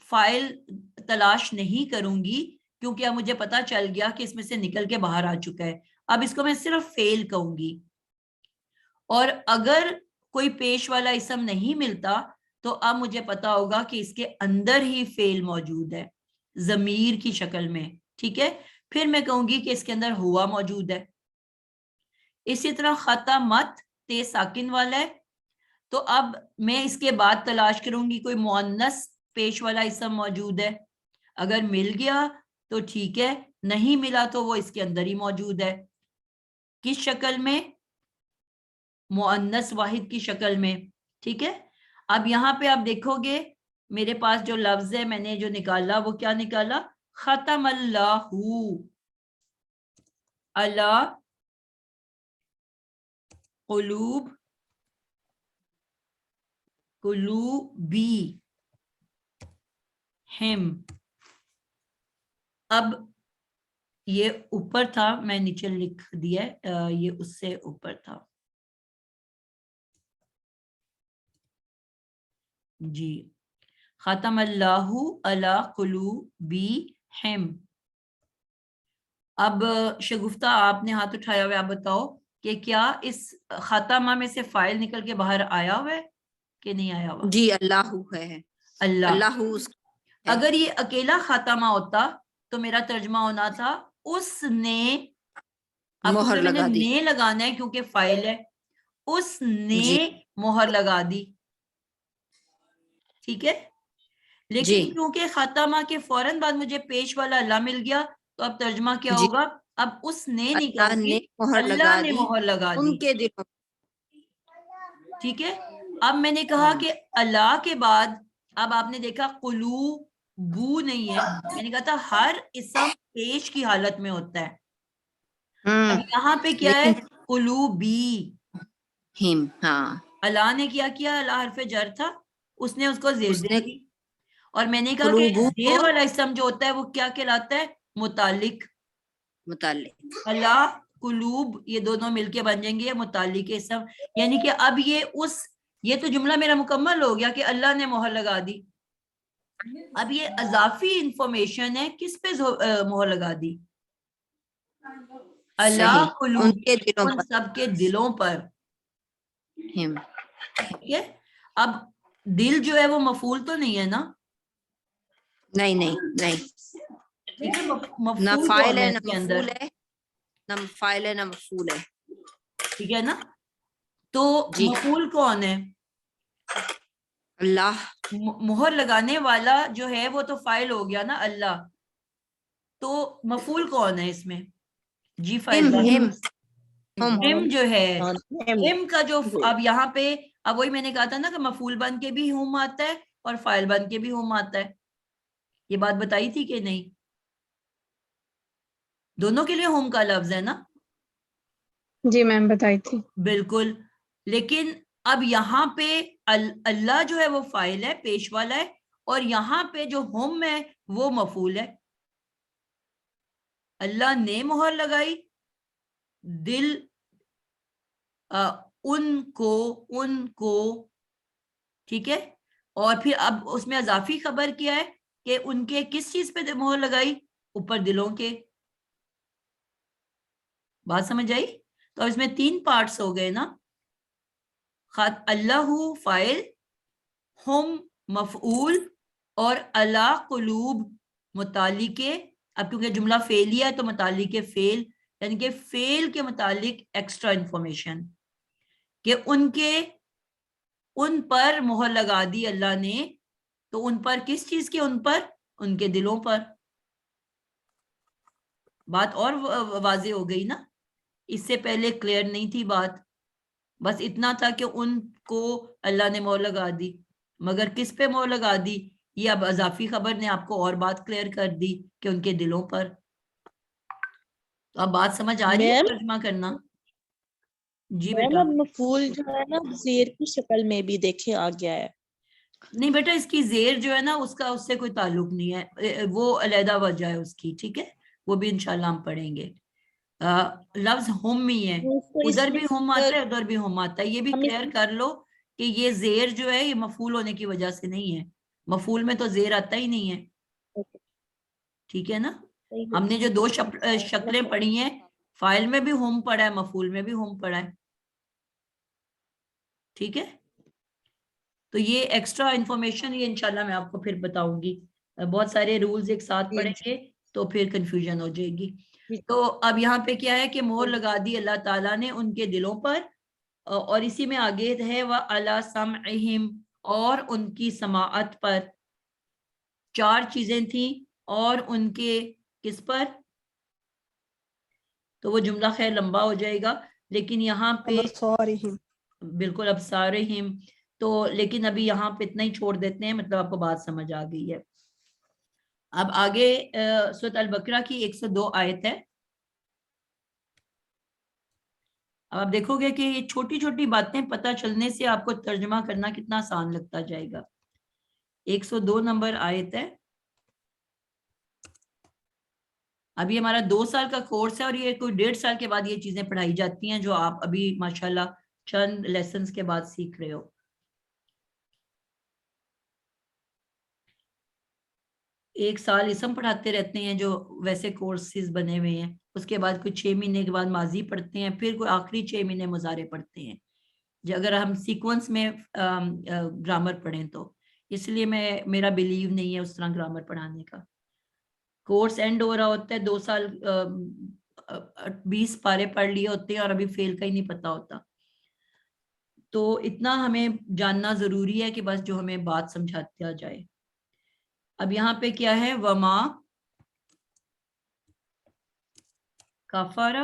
فاعل تلاش نہیں کروں گی کیونکہ اب مجھے پتا چل گیا کہ اس میں سے نکل کے باہر آ چکا ہے. اب اس کو میں صرف فعل کہوں گی. اور اگر کوئی پیش والا اسم نہیں ملتا تو اب مجھے پتا ہوگا کہ اس کے اندر ہی فعل موجود ہے ضمیر کی شکل میں. ٹھیک ہے پھر میں کہوں گی کہ اس کے اندر ہوا موجود ہے. اسی طرح خاتمت تے ساکن والا ہے تو اب میں اس کے بعد تلاش کروں گی کوئی مؤنث پیش والا اسم موجود ہے. اگر مل گیا تو ٹھیک ہے نہیں ملا تو وہ اس کے اندر ہی موجود ہے. کس شکل میں؟ مؤنث واحد کی شکل میں. ٹھیک ہے اب یہاں پہ آپ دیکھو گے میرے پاس جو لفظ ہے میں نے جو نکالا وہ کیا نکالا؟ ختم اللہ علی قلوب قلوبی ہم. اب یہ اوپر تھا، میں نیچے لکھ دیا ہے، یہ اس سے اوپر تھا. جی ختم اللہ علی قلوبہم. اب شگفتہ آپ نے ہاتھ اٹھایا ہوا، آپ بتاؤ کہ کیا اس خاتمہ میں سے فائل نکل کے باہر آیا ہوا ہے کہ نہیں آیا ہوا؟ جی اللہ ہے، اللہ. اللہ اگر یہ اکیلا خاتمہ ہوتا تو میرا ترجمہ ہونا تھا اس نے، اب مہر میں نے لگا دی. نے لگانا ہے کیونکہ فائل ہے، اس نے جی مہر لگا دی. ٹھیک ہے، لیکن جی کیونکہ خاتمہ کے فوراً بعد مجھے پیش والا اللہ مل گیا تو اب ترجمہ کیا جی ہوگا؟ اب اس نے نہیں اللہ کہوں نے گی، مہر اللہ لگا نے دی مہر لگا دی. ان کے دلوں. ٹھیک ہے، اب میں نے کہا کہ اللہ کے بعد اب آپ نے دیکھا قلوبو نہیں ہے، میں نے کہا تھا ہر اسم پیش کی حالت میں ہوتا ہے. اب یہاں پہ کیا ہے؟ لیکن قلوبی. ہم، ہاں اللہ نے کیا کیا؟ اللہ حرف جر تھا، اس نے اس کو زیر اس دے نے دی. اور میں نے کہا کہ قلوبوں زیر کو والا اسم جو ہوتا ہے وہ کیا کہلاتا ہے؟ متعلق. متعلق. اللہ قلوب یہ دونوں مل کے بن جائیں گے متعلق اسم. یعنی کہ اب یہ تو جملہ میرا مکمل ہو گیا کہ اللہ نے مہر لگا دی. اب یہ اضافی انفارمیشن ہے، کس پہ مہر لگا دی؟ اللہ صحیح، قلوب، ان کے دلوں ان پر. سب کے دلوں پر. ہم، ٹھیک ہے، اب دل جو ہے وہ مفعول تو نہیں ہے نا؟ نہیں نہیں نہیں، ٹھیک ہے، نہ مفعول فاعل کون ہے ہے اس نہ کے اندر؟ مفعول ہے، نہ فاعل ہے نہ مفعول ہے. ٹھیک ہے نا، تو جی مفعول کون ہے؟ اللہ. مہر لگانے والا جو ہے وہ تو فاعل ہو گیا نا اللہ، تو مفعول کون ہے اس میں؟ جی فائل ہم ہم جو ہے، ہم ہم کا جو اب یہاں پہ اب وہی میں نے کہا تھا نا کہ مفعول بن کے بھی ہم آتا ہے اور فاعل بن کے بھی ہم آتا ہے. یہ بات بتائی تھی کہ نہیں؟ دونوں کے لیے ہم کا لفظ ہے نا؟ جی میم بتائی تھی. بالکل. لیکن اب یہاں پہ اللہ جو ہے وہ فاعل ہے، پیش والا ہے، اور یہاں پہ جو ہم ہے وہ مفعول ہے. اللہ نے مہر لگائی، دل ان کو ٹھیک ہے، اور پھر اب اس میں اضافی خبر کیا ہے کہ ان کے کس چیز پہ مہر لگائی؟ اوپر دلوں کے. بات سمجھ آئی؟ تو اس میں 3 پارٹس ہو گئے نا، اللہ فاعل، ہم مفعول، اور اللہ قلوب متعلق. اب کیونکہ جملہ فعلیہ ہے تو متعلق فعل، یعنی کہ فعل کے متعلق ایکسٹرا انفارمیشن کہ ان پر مہر لگا دی اللہ نے. تو ان پر کس چیز کے؟ ان پر ان کے دلوں پر. بات اور واضح ہو گئی نا؟ اس سے پہلے کلیئر نہیں تھی بات، بس اتنا تھا کہ ان کو اللہ نے مہر لگا دی، مگر کس پہ مہر لگا دی؟ یہ اب اضافی خبر نے آپ کو اور بات کلیئر کر دی کہ ان کے دلوں پر. تو اب بات سمجھ آ رہی ہے ترجمہ کرنا؟ جی بیٹا. اب مفعول جو ہے نا زیر کی شکل میں بھی دیکھے آ گیا ہے. نہیں بیٹا، اس کی زیر جو ہے نا اس سے کوئی تعلق نہیں ہے، وہ علیحدہ وجہ ہے اس کی. ٹھیک ہے، وہ بھی انشاءاللہ ہم پڑھیں گے. لفظ ہم ہی ہے، ادھر بھی ہم آتا ہے ادھر بھی ہم آتا ہے. یہ بھی کلیئر کر لو کہ یہ زیر جو ہے یہ مفعول ہونے کی وجہ سے نہیں ہے، مفعول میں تو زیر آتا ہی نہیں ہے. ٹھیک ہے نا، ہم نے جو 2 شکلیں پڑھی ہیں، فائل میں بھی ہم پڑھا ہے، مفعول میں بھی ہم پڑھا ہے. ٹھیک ہے، تو یہ ایکسٹرا انفارمیشن یہ انشاءاللہ میں آپ کو پھر بتاؤں گی. بہت سارے رولز ایک ساتھ پڑھیں گے تو پھر کنفیوژن ہو جائے گی. تو اب یہاں پہ کیا ہے کہ مہر لگا دی اللہ تعالیٰ نے ان کے دلوں پر، اور اسی میں آگے ہے وَعَلَىٰ سَمْعِهِمْ، اور ان کی سماعت پر. 4 چیزیں تھیں، اور ان کے کس پر؟ تو وہ جملہ خیر لمبا ہو جائے گا، لیکن یہاں پہ بالکل ابصارہم، تو لیکن ابھی یہاں پہ اتنا ہی چھوڑ دیتے ہیں, مطلب آپ کو بات سمجھ آ گئی ہے. اب آگے سورۃ البقرہ کی 102 آیت ہے. اب آپ دیکھو گے کہ یہ چھوٹی چھوٹی باتیں پتہ چلنے سے آپ کو ترجمہ کرنا کتنا آسان لگتا جائے گا. 102 نمبر آیت ہے. ابھی ہمارا 2 سال کا کورس ہے اور یہ کوئی 1.5 سال کے بعد یہ چیزیں پڑھائی جاتی ہیں جو آپ ابھی ماشاءاللہ چند لیسنز کے بعد سیکھ رہے ہو. ایک سال اسم پڑھاتے رہتے ہیں جو ویسے کورسز بنے ہوئے ہیں, اس کے بعد کوئی 6 مہینے کے بعد ماضی پڑھتے ہیں, پھر کوئی آخری 6 مہینے مضارع پڑھتے ہیں اگر ہم سیکوینس میں گرامر پڑھیں تو. اس لیے میرا بلیو نہیں ہے اس طرح گرامر پڑھانے کا. کورس اینڈ ہو رہا ہوتا ہے, 2 سال 20 پارے پڑھ لیے ہوتے ہیں اور ابھی فیل کا ہی نہیں پتا ہوتا. تو اتنا ہمیں جاننا ضروری ہے کہ بس جو ہمیں بات سمجھاتا جائے. اب یہاں پہ کیا ہے, وما کفر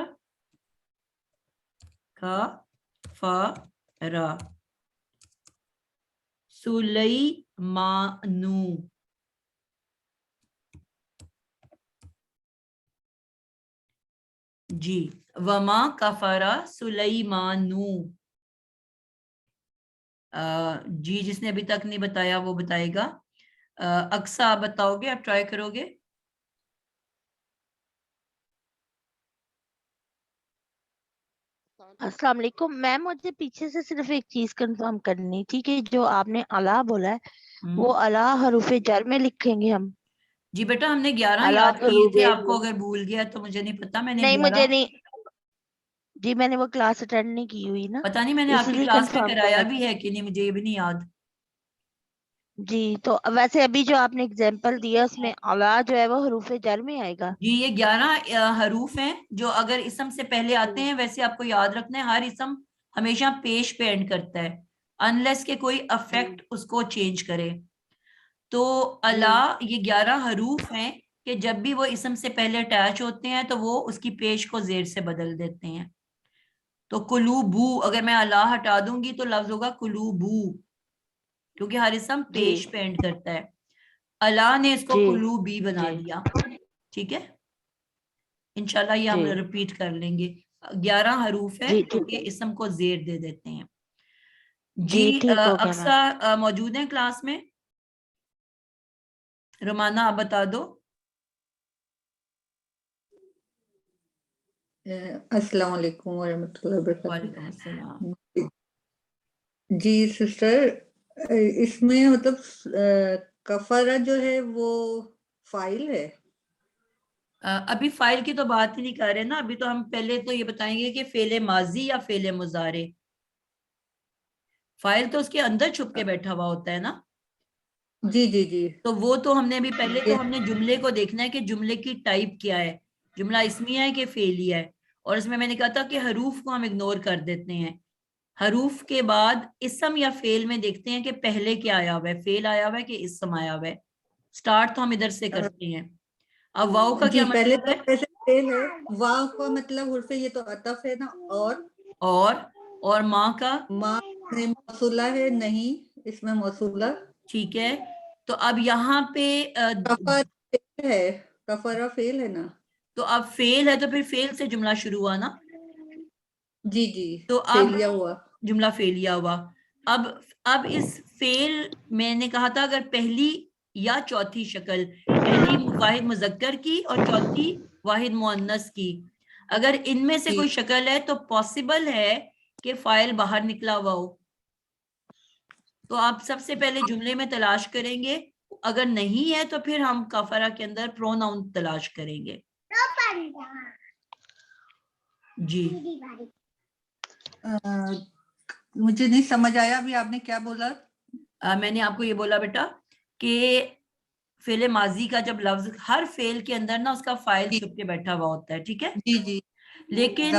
کفر سلیمانو. جی وما کفر سلیمانو. جی جس نے ابھی تک نہیں بتایا وہ بتائے گا. اقصا آپ بتاؤ گے, آپ ٹرائی کرو گے؟ السلام علیکم میم, مجھے پیچھے سے صرف ایک چیز کنفرم کرنی تھی کہ جو آپ نے اللہ بولا ہے وہ اللہ حروف جر میں لکھیں گے ہم؟ جی بیٹا ہم نے 11 اللہ یاد کیے تھے, آپ کو حروف اگر بھول گیا تو مجھے نہیں پتا. میں نے نہیں, 11 مجھے نہیں جی, میں نے وہ کلاس اٹینڈ نہیں کی ہوئی نا, پتا نہیں میں نے آپ اسی کی لیے کلاس میں کنفرم کرایا کرنا تھا. بھی ہے کہ نہیں, مجھے یہ بھی نہیں یاد. جی تو ویسے ابھی جو آپ نے اگزامپل دیا اس میں اللہ جو ہے وہ حروف جر میں آئے گا؟ جی یہ 11 حروف ہیں جو اگر اسم سے پہلے آتے ہیں. ویسے آپ کو یاد رکھنا ہے ہر اسم ہمیشہ پیش پہ اینڈ کرتا ہے انلیس کہ کوئی افیکٹ اس کو چینج کرے. تو اللہ یہ 11 حروف ہیں کہ جب بھی وہ اسم سے پہلے اٹیچ ہوتے ہیں تو وہ اس کی پیش کو زیر سے بدل دیتے ہیں. تو قلوبو اگر میں اللہ ہٹا دوں گی تو لفظ ہوگا قلوبو, کیونکہ ہر اسم پیش پہ اینڈ کرتا ہے. اللہ نے اس کو قلوبی بنا دیا. ٹھیک ہے, انشاءاللہ یہ ہم ریپیٹ کر لیں گے. 11 حروف ہے جو کہ اسم کو زیر دے دیتے ہیں. جی اقصا موجود ہیں کلاس میں؟ رومانہ آپ بتا دو. السلام علیکم ورحمۃ اللہ وبرکاتہ. وعلیکم السلام. جی سسٹر, اس میں مطلب کفارہ جو ہے وہ فائل ہے؟ ابھی فائل کی تو بات ہی نہیں کر رہے نا, ابھی تو ہم پہلے تو یہ بتائیں گے کہ فعل ماضی یا فعل مضارع. فائل تو اس کے اندر چھپ کے بیٹھا ہوا ہوتا ہے نا. جی جی جی. تو وہ تو ہم نے ابھی پہلے تو ہم نے جملے کو دیکھنا ہے کہ جملے کی ٹائپ کیا ہے, جملہ اسمیہ ہے کہ فعلیہ ہے. اور اس میں نے کہا تھا کہ حروف کو ہم اگنور کر دیتے ہیں. حروف کے بعد اسم یا فعل میں دیکھتے ہیں کہ پہلے کیا آیا ہوا ہے, فعل آیا ہوا ہے کہ اسم آیا ہوا ہے. سٹارٹ تو ہم ادھر سے کرتے ہیں. اب واو کا کیا مطلب ہے؟ پہلے فعل ہے, واو کا مطلب حرف یہ تو عطف ہے نا. اور ماں کا ماں موصولہ ہے, نہیں اس میں موصولہ. ٹھیک ہے, تو اب یہاں پہ کفارہ فعل ہے نا. تو اب فعل ہے تو پھر فعل سے جملہ شروع ہوا نا. جی جی, تو اب فعلیہ ہوا, جملہ فعلیہ ہوا. اب اس فعل میں نے کہا تھا اگر پہلی یا چوتھی شکل, پہلی واحد مذکر کی اور چوتھی واحد مؤنث کی, اگر ان میں سے کوئی شکل ہے تو پاسبل ہے کہ فاعل باہر نکلا ہوا ہو. تو آپ سب سے پہلے جملے میں تلاش کریں گے, اگر نہیں ہے تو پھر ہم کفارہ کے اندر پروناؤن تلاش کریں گے. جی مجھے نہیں سمجھ آیا ابھی آپ نے کیا بولا. میں نے آپ کو یہ بولا بیٹا کہ فعل ماضی کا جب لفظ, ہر فعل کے اندر نا اس کا فاعل چھپ کے بیٹھا ہوا ہوتا ہے. ٹھیک ہے, جی جی, لیکن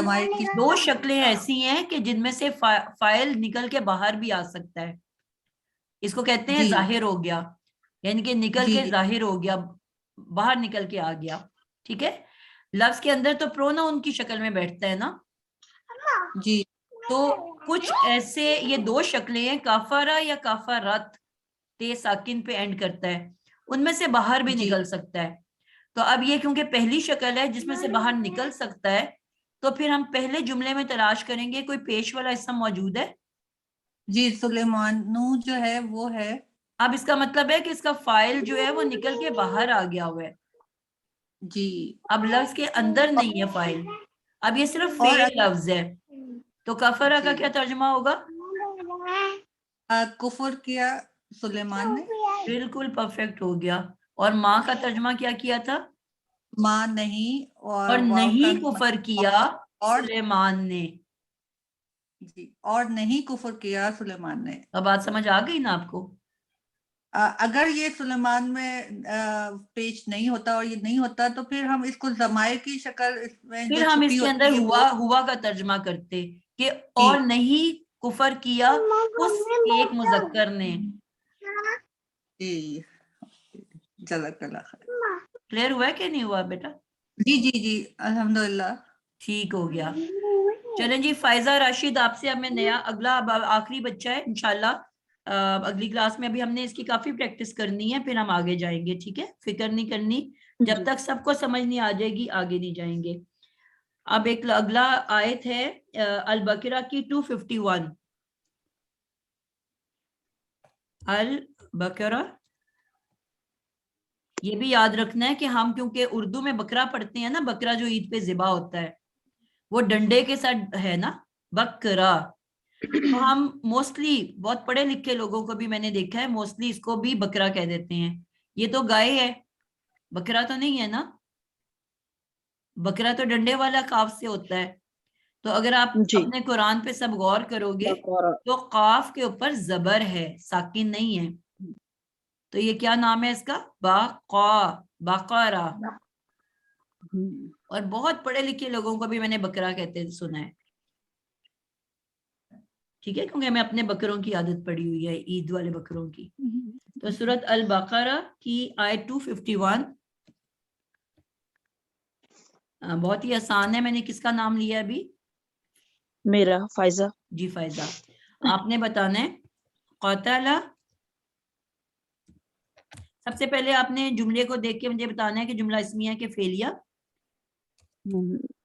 2 شکلیں ایسی ہیں کہ جن میں سے فاعل نکل کے باہر بھی آ سکتا ہے. اس کو کہتے ہیں ظاہر ہو گیا, یعنی کہ نکل کے ظاہر ہو گیا, باہر نکل کے آ گیا. ٹھیک ہے, لفظ کے اندر تو پروناؤن کی شکل میں بیٹھتا ہے نا. جی, تو کچھ ایسے یہ دو شکلیں ہیں کافرا یا کافرت، تے ساکن پہ اینڈ کرتا ہے، ان میں سے باہر بھی نکل سکتا ہے. تو اب یہ کیونکہ پہلی شکل ہے جس میں سے باہر نکل سکتا ہے، تو پھر ہم پہلے جملے میں تلاش کریں گے کوئی پیش والا حصہ موجود ہے. جی سلیمانو جو ہے وہ ہے. اب اس کا مطلب ہے کہ اس کا فائل جو ہے وہ نکل کے باہر آ گیا ہوا ہے. جی اب لفظ کے اندر نہیں ہے فائل، اب یہ صرف فعل لفظ ہے. تو کفرہ کا کیا ترجمہ ہوگا؟ کفر کیا سلیمان نے. بالکل پرفیکٹ ہو گیا. اور ماں کا ترجمہ کیا کیا تھا؟ ماں نہیں اور نہیں کفر کیا سلیمان نے. جی اور نہیں کفر کیا سلیمان نے. اب بات سمجھ آ گئی نا آپ کو؟ اگر یہ سلیمان میں پیش نہیں ہوتا اور یہ نہیں ہوتا تو پھر ہم اس کو ضمائر کی شکل میں پھر ہم اس کے اندر ہوا کا ترجمہ کرتے کہ اور نہیں کفر کیا اس ایک مذکر نے. جی جزاک اللہ خیر. کلیئر ہوا ہے کہ نہیں ہوا بیٹا؟ جی جی جی الحمدللہ ٹھیک ہو گیا. چلیں جی فائزہ راشد آپ سے ہمیں نیا اگلا آخری بچہ ہے انشاءاللہ اگلی کلاس میں. ابھی ہم نے اس کی کافی پریکٹس کرنی ہے، پھر ہم آگے جائیں گے. ٹھیک ہے، فکر نہیں کرنی، جب تک سب کو سمجھ نہیں آ جائے گی آگے نہیں جائیں گے. اب ایک اگلا آیت ہے البقرہ کی 251. البقرہ، یہ بھی یاد رکھنا ہے کہ ہم کیونکہ اردو میں بکرا پڑھتے ہیں نا، بکرا جو عید پہ ذبح ہوتا ہے وہ ڈنڈے کے ساتھ ہے نا، بکرا. تو ہم موسٹلی بہت پڑھے لکھے لوگوں کو بھی میں نے دیکھا ہے موسٹلی اس کو بھی بکرا کہہ دیتے ہیں. یہ تو گائے ہے، بکرا تو نہیں ہے نا. بکرا تو ڈنڈے والا قاف سے ہوتا ہے. تو اگر آپ اپنے قرآن پہ سب غور کرو گے تو قاف کے اوپر زبر ہے، ساکن نہیں ہے. تو یہ کیا نام ہے اس کا؟ بقرہ. اور بہت پڑھے لکھے لوگوں کو بھی میں نے بکرا کہتے سنا ہے. ٹھیک ہے، کیونکہ میں اپنے بکروں کی عادت پڑی ہوئی ہے، عید والے بکروں کی. تو سورۃ البقرہ کی آیت 251 بہت ہی آسان ہے. میں نے کس کا نام لیا ابھی؟ میرا فائزہ. جی فائزہ، آپ نے بتانا ہے قتل. سب سے پہلے آپ نے جملے کو دیکھ کے مجھے بتانا ہے کہ جملہ اسمیہ کے فعلیہ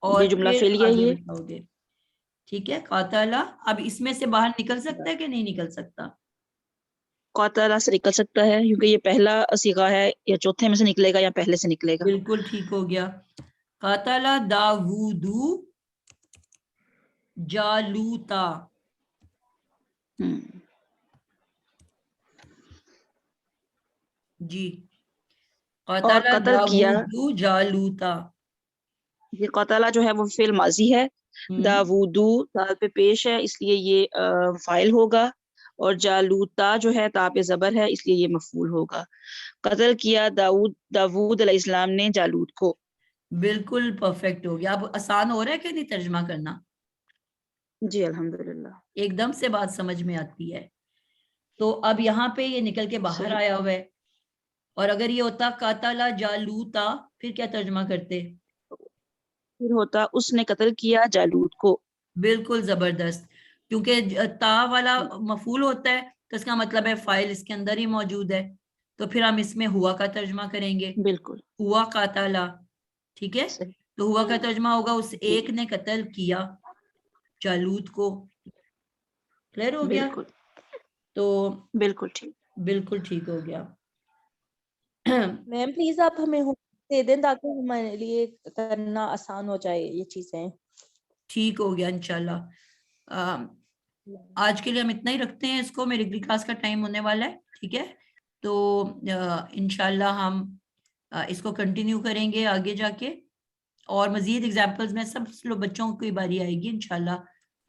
اور یہ جملہ پھر فعلیہ آگے یہ بتاؤ گے. ٹھیک ہے، قاتل. اب اس میں سے باہر نکل سکتا ہے کہ نہیں نکل سکتا؟ قاتل سے نکل سکتا ہے کیونکہ یہ پہلا صیغہ ہے، یا چوتھے میں سے نکلے گا یا پہلے سے نکلے گا. بالکل ٹھیک ہو گیا. قاتل داوود جالوتا. جی اور قاتل قتل کیا، داوود جالوتا. یہ قاتلہ جو ہے وہ فعل ماضی ہے. داوودو دال پہ پیش ہے اس لیے یہ فاعل ہوگا، اور جالوتا جو ہے تا پہ زبر ہے اس لیے یہ مفعول ہوگا. قتل کیا داوود علیہ السلام نے جالوت کو. بالکل پرفیکٹ ہو گیا. اب آسان ہو رہا ہے کہ نہیں ترجمہ کرنا؟ جی الحمدللہ ایک دم سے بات سمجھ میں آتی ہے. تو اب یہاں پہ یہ نکل کے باہر آیا ہوا ہے، اور اگر یہ ہوتا قاتل جالوتا پھر کیا ترجمہ کرتے؟ پھر ہوتا اس نے قتل کیا جالوت کو. بالکل زبردست. کیونکہ تا والا مفعول ہوتا ہے تو اس کا مطلب ہے فاعل اس کے اندر ہی موجود ہے. تو پھر ہم اس میں ہوا کا ترجمہ کریں گے. بالکل ہوا قاتلا. ٹھیک ہے، تو ہوا کا ترجمہ ہوگا اس ایک نے قتل کیا جالوت کو. کلیئر ہو گیا؟ بالکل تو بالکل ٹھیک، بالکل ٹھیک ہو گیا. میم پلیز آپ ہمیں دے دیں تاکہ ہمارے لیے کرنا آسان ہو جائے یہ چیزیں. ٹھیک ہو گیا انشاءاللہ. آج کے لیے ہم اتنا ہی رکھتے ہیں اس کو. میری اگلی کلاس کا ٹائم ہونے والا ہے. ٹھیک ہے، تو انشاءاللہ ہم اس کو کنٹینیو کریں گے آگے جا کے، اور مزید ایگزامپلز میں سب بچوں کی باری آئے گی انشاءاللہ.